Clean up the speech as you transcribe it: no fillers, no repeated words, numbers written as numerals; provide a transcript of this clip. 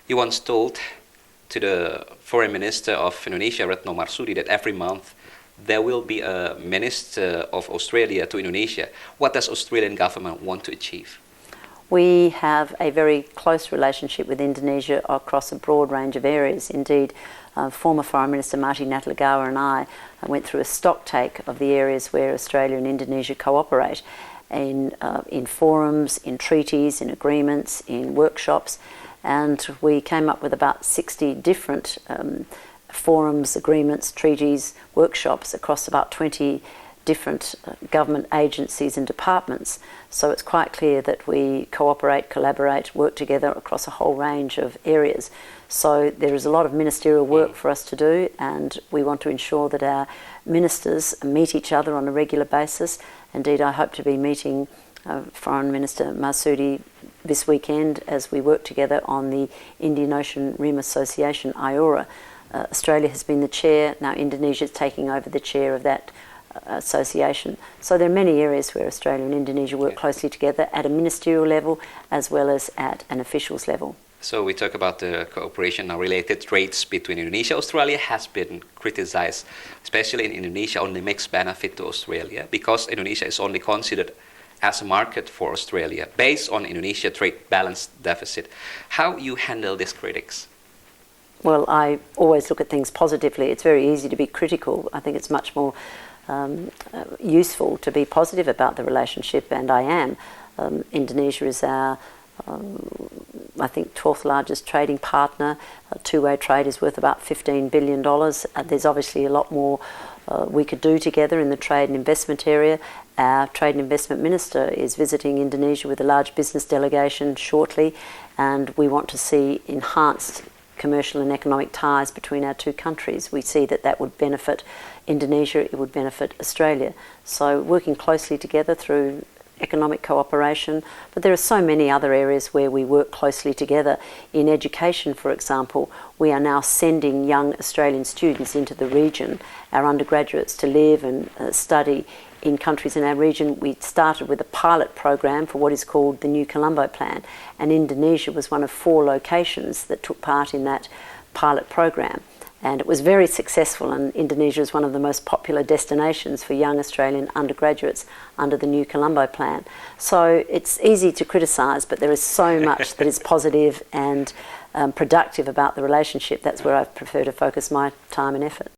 You once told to the Foreign Minister of Indonesia, Retno Marsudi, that every month there will be a Minister of Australia to Indonesia. What does Australian government want to achieve? We have a very close relationship with Indonesia across a broad range of areas. Indeed, former Foreign Minister Marty Natalegawa and I went through a stocktake of the areas where Australia and Indonesia cooperate in forums, in treaties, in agreements, in workshops, and we came up with about 60 different forums, agreements, treaties, workshops across about 20 different government agencies and departments. So it's quite clear that we cooperate, collaborate, work together across a whole range of areas. So there is a lot of ministerial work for us to do, and we want to ensure that our ministers meet each other on a regular basis. Indeed, I hope to be meeting Foreign Minister Marsudi this weekend as we work together on the Indian Ocean Rim Association, IORA. Australia has been the chair, now Indonesia is taking over the chair of that association. So there are many areas where Australia and Indonesia work closely together at a ministerial level as well as at an officials level. So we talk about the cooperation now. Related trades between Indonesia and Australia has been criticized, especially in Indonesia, only makes benefit to Australia because Indonesia is only considered as a market for Australia based on Indonesia trade balance deficit. How you handle these critics? Well, I always look at things positively. It's very easy to be critical. I think it's much more useful to be positive about the relationship, and I am. Indonesia is our, I think, 12th largest trading partner. Two-way trade is worth about $15 billion. There's obviously a lot more we could do together in the trade and investment area. Our Trade and Investment Minister is visiting Indonesia with a large business delegation shortly, and we want to see enhanced commercial and economic ties between our two countries. We see that that would benefit Indonesia, it would benefit Australia. So working closely together through economic cooperation, but there are so many other areas where we work closely together. In education, for example, we are now sending young Australian students into the region, our undergraduates, to live and study in countries in our region. We started with a pilot program for what is called the New Colombo Plan, and Indonesia was one of 4 locations that took part in that pilot program. And it was very successful, and Indonesia is one of the most popular destinations for young Australian undergraduates under the New Colombo Plan. So it's easy to criticise, but there is so much that is positive and productive about the relationship. That's where I prefer to focus my time and effort.